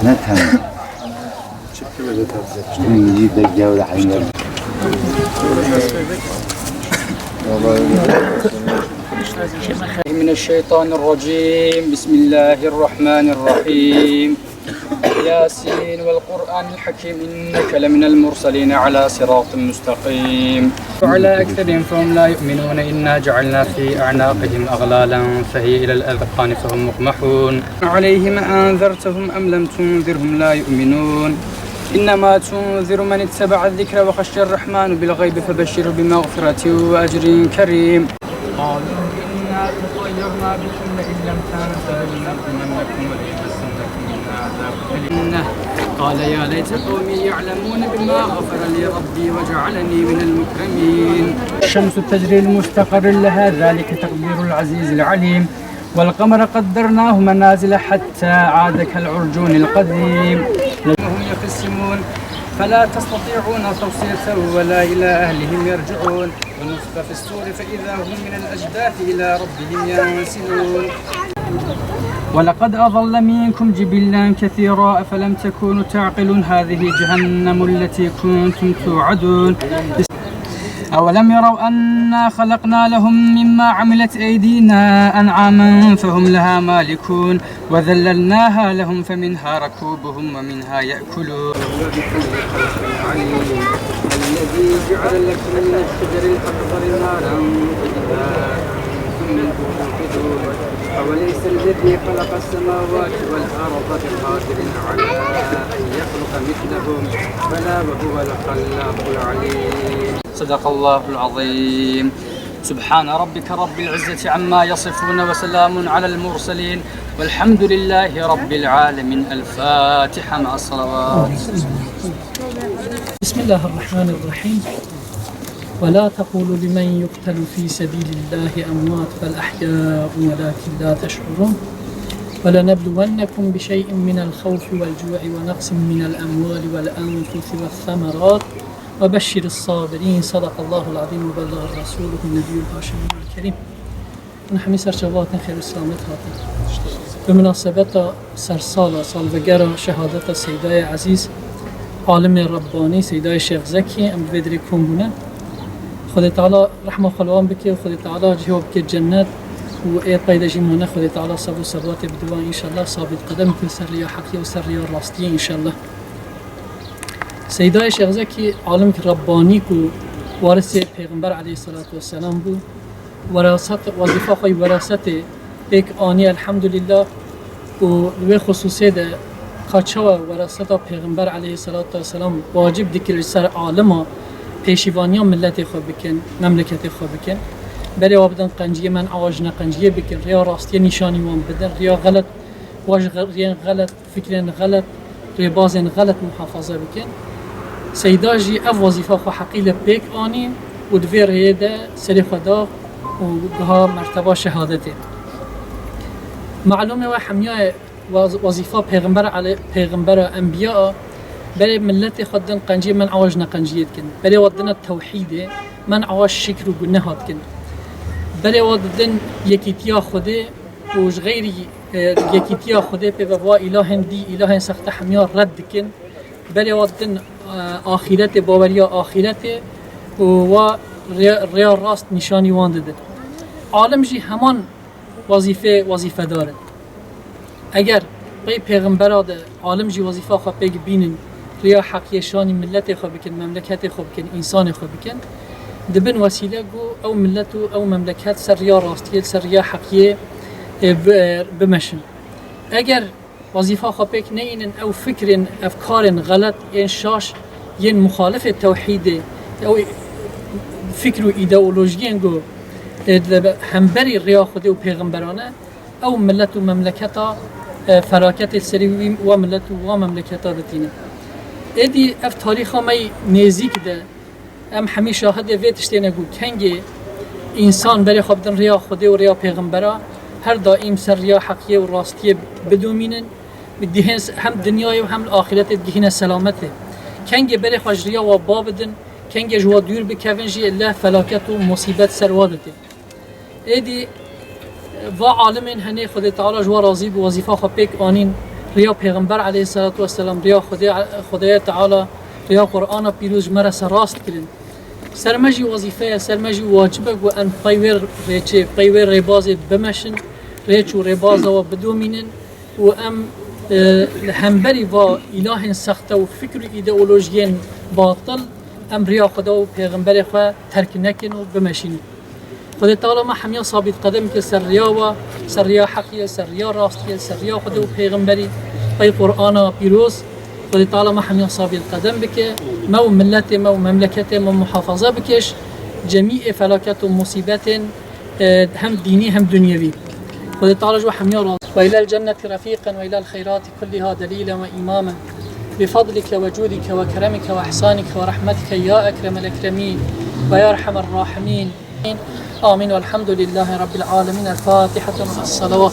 نتهم نجيب الجولة حين من الشيطان الرجيم. بسم الله الرحمن الرحيم. ياسين والقرآن الحكيم إنك لمن المرسلين على صراط مستقيم. وعلى أكثرهم فهم لا يؤمنون إنا جعلنا في أعناقهم أغلالا فهي إلى الأذقان فهم مقمحون. عليهم أنذرتهم أم لم تنذرهم لا يؤمنون. إنما تنذر من اتبع الذكر وخشي الرحمن بالغيب فبشره بمغفرة وأجر كريم. قالوا إنا تطيرنا بكم لئن لم تنتهوا لنرجمنكم وليمسنكم منا عذاب أليم. قال يا ليت قومي يعلمون بما غفر لي ربي وجعلني من المكرمين. الشمس تجري لمستقر لها ذلك تقدير العزيز العليم. والقمر قدرناه منازل حتى عاد كالعرجون القديم. هم يقسمون فلا تستطيعون توصية ولا إلى أهلهم يرجعون. ونفخ في الصور فإذا هم من الأجداث إلى ربهم ينسلون. ولقد أضل منكم جبلا كثيرا أفلم تكونوا تعقلون. هذه جهنم التي كنتم توعدون. أولم يروا أنا خلقنا لهم مما عملت أيدينا أنعاما فهم لها مالكون وذللناها لهم فمنها ركوبهم ومنها يأكلون. الذي جعل لكم من الشجر الأخضر نارا فإذا توقدون. أوليس الذي خلق السماوات والأرض بقادر على أن يخلق مثلهم بلى وهو الخلاق العليم. صدق الله العظيم. سبحان ربك رب العزة عما يصفون وسلام على المرسلين والحمد لله رب العالمين. الفاتحة مع الصلوات. بسم الله الرحمن الرحيم. ولا تقولوا لمن يقتل في سبيل الله أموات بل أحياء ولكن لا تشعرون. ولنبلونكم بشيء من الخوف والجوع ونقص من الأموال والأنفس والثمرات وبشر الصابرين. صدق الله العظيم وبلغ رسوله النبي الهاشمي الكريم. نحن سرچوات خير السلامت هاتين بمناسبة سرسال سالوگر شهادت سیدای عزیز عالم ربانی سیدای شیخ زکی ام بدری کنبونه. خدا تعالی رحمه خلوان بکی و خدا تعالی جواب که جنت و اید پیدا جیمانه. خدا تعالی صبر و ثبات بدوان انشالله ثابت قدم کن سر ریا حقی و سر ریا راستی انشالله. سیدای شیخ زکی عالم ربانی کو وارث پیغمبر علیه الصلاة والسلام بود. وراثت وظیفه خوی وراثت یک آنی الحمدلله و به خصوصی ده خاچه وراثت پیغمبر علیه الصلاة والسلام واجب دکل سر عالم پیشیوانی ملت خود بکن مملکت خود بکن. برای وابدن قنجیه من آواج نقنجیه بکن. ریا راستی نشانی وان بدن. ریا غلط واج غلط فکرین غلط ریا بازن غلط محافظه بکن. سیداجی اف وظیفه خو حقیل پیک آنی و دویر هیده سری خدا و گها مرتبه شهادته. معلومه و حمیای وظیفه پیغمبر انبیاء برای ملت خودن قنجی من عواج نقنجیت کن. برای ودن التوحیده من عواج شکر و گناهات کن. برای ودن یکیتیا خوده و غیری یکیتیا خوده پی و اله دی اله سخت حمیا رد کن. برای ودن آخرت باوریا آخرت و ریا راست نشانی وان داده. عالم جی همان وظیفه داره. اگر پی پیغمبرات عالم جی وظیفه خواه پیگ بینن ریا حقیه شانی ملت خواه بکن مملکت خواه بکن انسان خواه بکن دبن وسیله گو او ملت او مملکت سر ریا راستیه سر ریا حقیه بمشن. اگر وظیفه خواه پیگ نینن او فکر افکار غلط این شاش ین مخالف توحید او فکر و ایدئولوژی گو همبری ریا خود و پیغمبرانه او ملت و مملکتا فراکت سری و ملت و مملکتا دتینه. ایدی اف تاریخ می نزیک ده ام همی شاهد وی تشتینه گو کنگی انسان بری خوابدن ریا خود و ریا پیغمبرا هر دائم سر ریا حقیه و راستیه بدومینن بدهن هم دنیای و هم آخرت دهن سلامته. کنگی بری خوش ریا و بابدن کنگی جوا دور بکوینجی الله فلاکت و مصیبت سروادته. ایدی و عالمین هنی خود تعالی جوا راضی به وظیفه خو پیک آنین ريا پیغمبر علیه الصلاة والسلام ريا خدای تعالی ريا قرآن پیروز مرس راست کرن سرمجی وظیفه سرمجی واجبه و ان پیور ریچه پیور ریباز بمشن ریچ و ریباز و بدومینن و ام همبری و اله سخته و فکر ایدئولوژیین باطل ام ریا خدا و پیغمبر خدا ترک نکن و بمشین خدا تعالی ما همیا ثابت قدم که سر ریا حقیه سر ریا راستیه سر ریا خدا و پیغمبری پی قرآن پیروز خدا تعالی ما همیا ثابت قدم بکه ما و ملت ما و مملکت ما محافظه بکش جمیع فلاکت و مصیبت هم دینی هم دنیوی خدا تعالی جو همیا راست و الى الجنة رفيقا والى الخيرات كلها دليلا واماما بفضلك وجودك وكرمك واحسانك ورحمتك يا اكرم الاكرمين ويا ارحم الراحمين آمين والحمد لله رب العالمين. الفاتحة مع الصلوات.